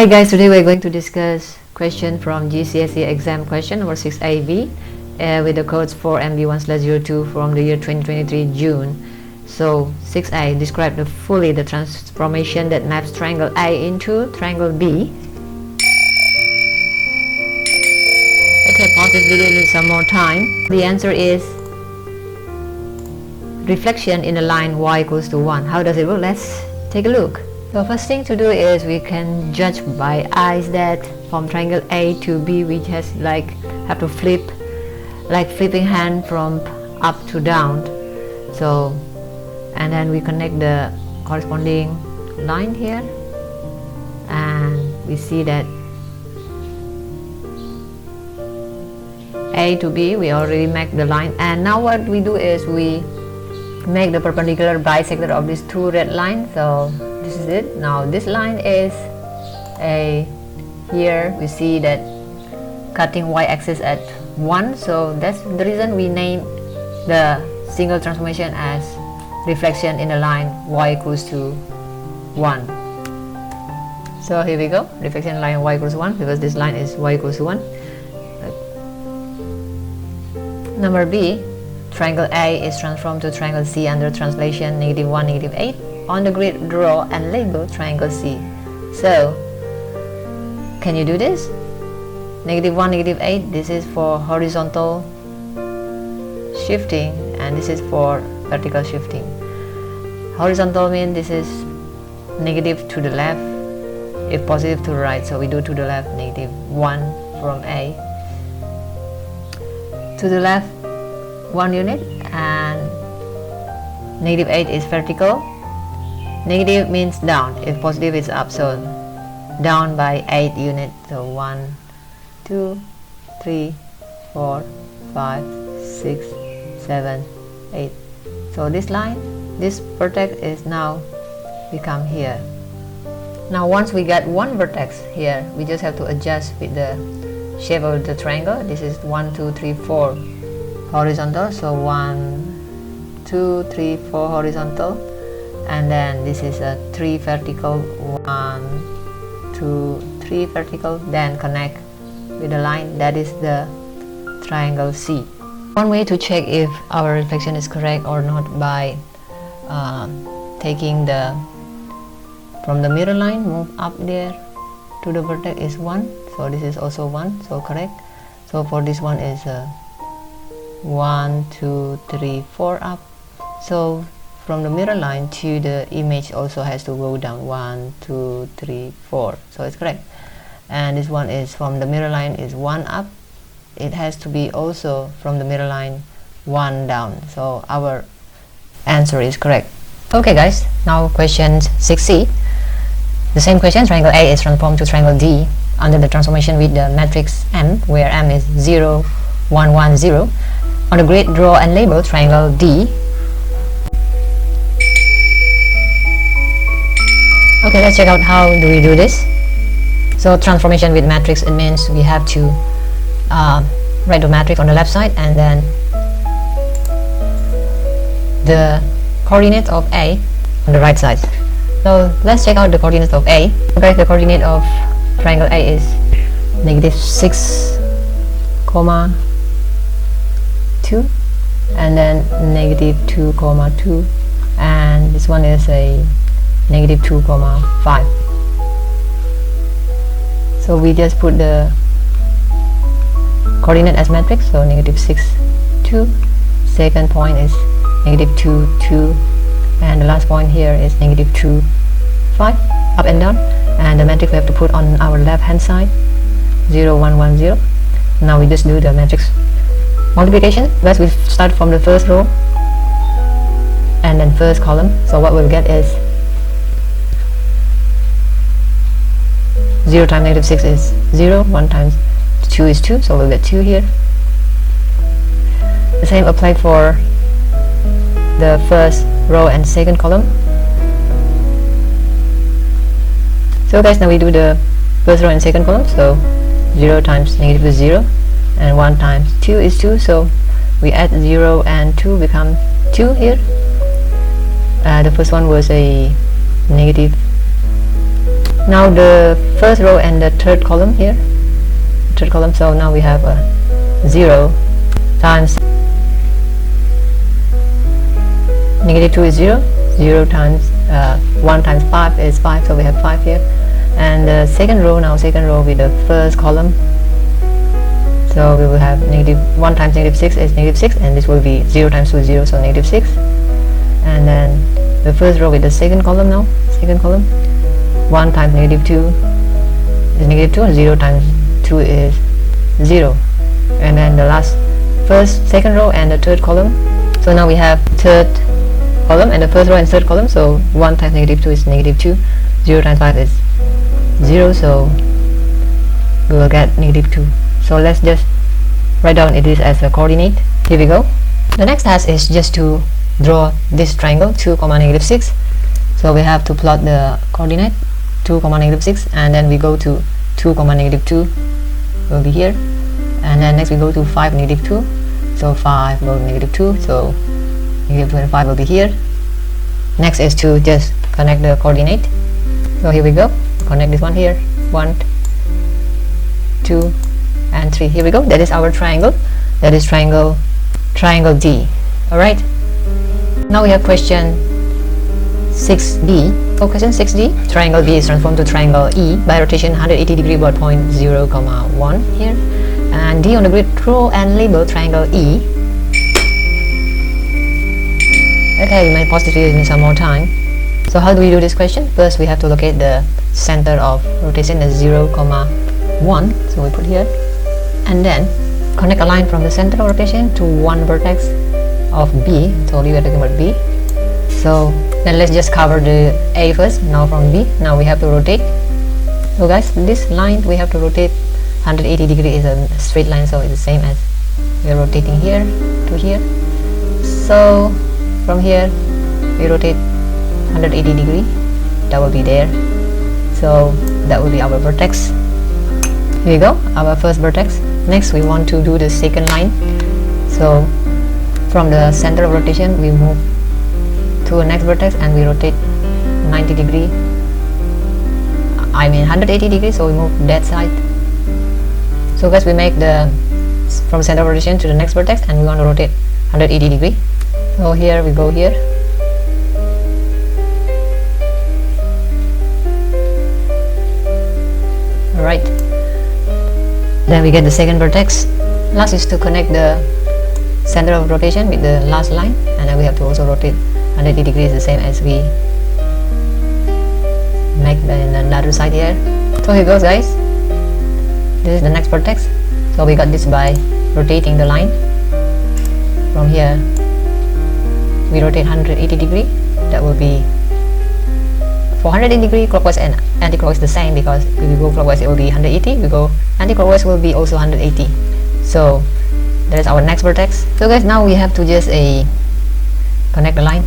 Hi guys, today we're going to discuss question from GCSE exam question number 6AB with the codes for MB1/02 from the year 2023 June. So 6A, describe fully the transformation that maps triangle A into triangle B. Okay, pause this video some more time. The answer is reflection in the line y equals to 1. How does it work? Let's take a look. The first thing to do is we can judge by eyes that from triangle A to B we just have to flip, like flipping hand from up to down. So, and then we connect the corresponding line here, and we see that A to B we already make the line, and now what we do is we make the perpendicular bisector of these two red lines. So this is it. Now this line is here we see that cutting y-axis at 1, so that's the reason we name the single transformation as reflection in the line y equals to 1. So here we go, reflection in line y equals 1, because this line is y equals to 1. Number B, triangle A is transformed to triangle C under translation -1, -8. On the grid, draw and label triangle C. So, can you do this? -1, -8, this is for horizontal shifting, and this is for vertical shifting. Horizontal means this is negative to the left, if positive to the right, so we do to the left, -1 from A. To the left, 1 unit, and -8 is vertical. Negative means down, if positive is up, so down by 8 units. So 1, 2, 3, 4, 5, 6, 7, 8. So this line, this vertex is now become here. Now once we got one vertex here, we just have to adjust with the shape of the triangle. This is 1, 2, 3, 4 horizontal, so 1, 2, 3, 4 horizontal, and then this is a 3 vertical, 1, 2, 3 vertical, then connect with the line. That is the triangle C. One way to check if our reflection is correct or not by taking from the mirror line, move up there to the vertex is 1, so this is also 1, so correct. So for this one is 1, 2, 3, 4 up. So from the mirror line to the image also has to go down 1, 2, 3, 4, so it's correct. And this one is from the mirror line is 1 up, it has to be also from the mirror line 1 down, so our answer is correct. Okay guys, now question 6C. The same question, triangle A is transformed to triangle D under the transformation with the matrix M, where M is 0, 1, 1, 0. On the grid, draw and label triangle D. Okay, let's check out how do we do this. So transformation with matrix, it means we have to write the matrix on the left side and then the coordinate of A on the right side. So let's check out the coordinate of A. Okay, the coordinate of triangle A is -6, 2, and then -2, 2, and this one is a -2, 5. So we just put the coordinate as matrix, so -6, 2, second point is -2, 2, and the last point here is -2, 5, up and down, and the matrix we have to put on our left hand side, 0, 1, 1, 0. Now we just do the matrix multiplication. First we start from the first row and then first column, so what we'll get is 0 times -6 is 0, 1 times 2 is 2, so we'll get 2 here. The same applied for the first row and second column. So guys, now we do the first row and second column, so 0 times negative is 0, and 1 times 2 is 2, so we add 0 and 2 become 2 here. The first one was a negative Now the first row and the third column here, so now we have a 0 times -2 is 0, 0 times 1 times 5 is 5, so we have 5 here. And the second row with the first column, so we will have -1 times -6 is -6, and this will be 0 times 2 is 0, so -6. And then the first row with the second column, 1 times -2 is -2, and 0 times 2 is 0. And then the second row and the third column, so now we have third column and the first row and third column, so 1 times -2 is -2, 0 times 5 is 0, so we will get -2. So let's just write down it is as a coordinate. Here we go. The next task is just to draw this triangle 2, -6. So we have to plot the coordinate 2, -6, and then we go to 2, -2 will be here, and then next we go to 5, -2, so 5 will be -2, so -25 will be here. Next is to just connect the coordinate. So here we go, connect this one here, 1, 2 and 3. Here we go, that is our triangle, that is triangle D. Alright, now we have question 6b. So question 6d, triangle B is transformed to triangle E by rotation 180 degree about point 0, 1 here, and D on the grid, draw and label triangle E. Okay, we might pause the video in some more time. So how do we do this question? First we have to locate the center of rotation as 0, 1, so we put here, and then connect a line from the center of rotation to one vertex of B. So we are talking about B. So then let's just cover the A first. Now from B, now we have to rotate. So guys, this line we have to rotate 180 degree, is a straight line, so it's the same as we are rotating here to here. So from here we rotate 180 degree, that will be there, so that will be our vertex. Here we go, our first vertex. Next we want to do the second line, so from the center of rotation we move to the next vertex and we rotate 90 degree, 180 degree, so we move that side. So guys, we make the from center of rotation to the next vertex and we want to rotate 180 degree. So here we go here, alright, then we get the second vertex. Last is to connect the center of rotation with the last line, and then we have to also rotate 180 degrees, the same as we make in another side here. So here goes guys, this is the next vertex. So we got this by rotating the line from here. We rotate 180 degree, that will be 480 degree clockwise and anti-clockwise the same, because if we go clockwise it will be 180, we go anti-clockwise will be also 180. So that is our next vertex. So guys, now we have to just connect the line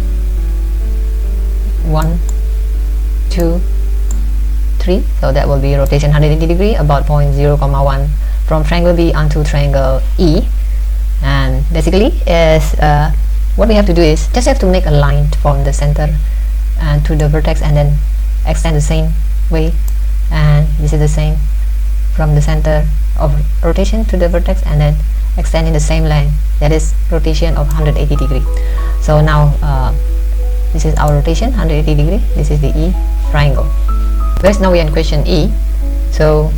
1, 2, 3, so that will be rotation 180 degree about point 0, 1 from triangle B onto triangle E. And basically is what we have to do is just have to make a line from the center and to the vertex, and then extend the same way, and this is the same from the center of rotation to the vertex, and then extending the same line, that is rotation of 180 degree. So now this is our rotation 180 degree, this is the E triangle. Guys, now we are in question E. So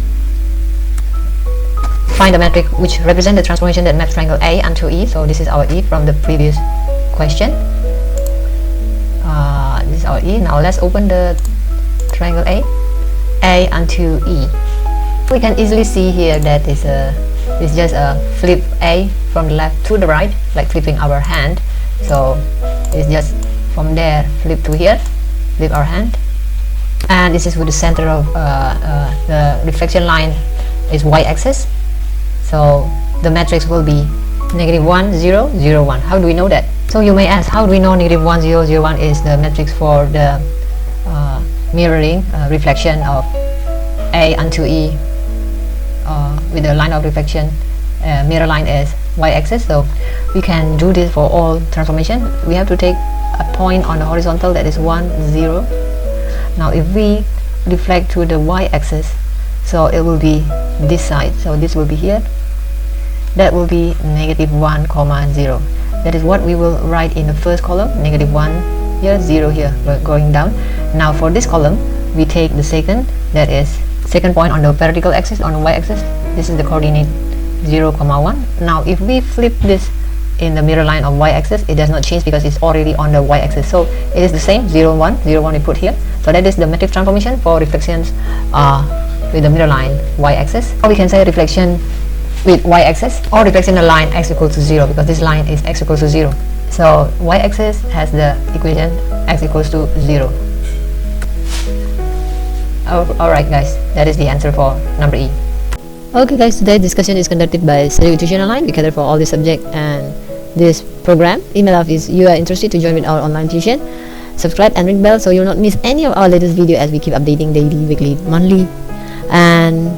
find the metric which represent the transformation that maps triangle A onto E. So this is our E from the previous question. This is our E. Now let's open the triangle A onto E. We can easily see here that it's just a flip A from the left to the right, like flipping our hand. So it's just from there flip to here, flip our hand, and this is with the center of the reflection line is y-axis. So the matrix will be -1, 0, 0, 1. How do we know that? So you may ask, how do we know -1, 0, 0, 1 is the matrix for the mirroring reflection of A onto E with the line of reflection mirror line is y-axis? So we can do this for all transformation. We have to take a point on the horizontal that is 1, 0. Now if we reflect to the y-axis, so it will be this side. So this will be here. That will be negative 1, 0. That is what we will write in the first column, negative 1 here, 0 here, going down. Now for this column, we take the second, that is second point on the vertical axis, on the y-axis. This is the coordinate 0, 1. Now if we flip this in the mirror line of y-axis, it does not change because it's already on the y-axis. So it is the same, 0, 1, 0, 1 we put here. So that is the matrix transformation for reflections with the mirror line y-axis. Or we can say reflection with y-axis, or reflection in a line x equals to 0, because this line is x equals to 0. So y-axis has the equation x equals to 0. Alright guys, that is the answer for number E. Okay guys, today's discussion is conducted by Study Tuition Online. We cater for all this subject and this program. Email us if you are interested to join with our online tuition. Subscribe and ring bell so you'll not miss any of our latest video as we keep updating daily, weekly, monthly. And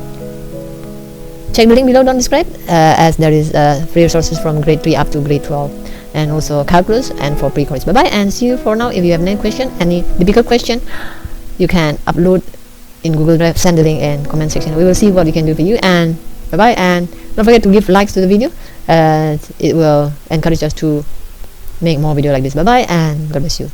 check the link below, don't describe, as there is free resources from grade 3 up to grade 12, and also calculus and for pre-college. Bye bye and see you for now. If you have any question, any difficult question, you can upload in Google Drive, send the link in comment section. We will see what we can do for you, and bye bye, and don't forget to give likes to the video. It will encourage us to make more video like this. Bye bye and God bless you.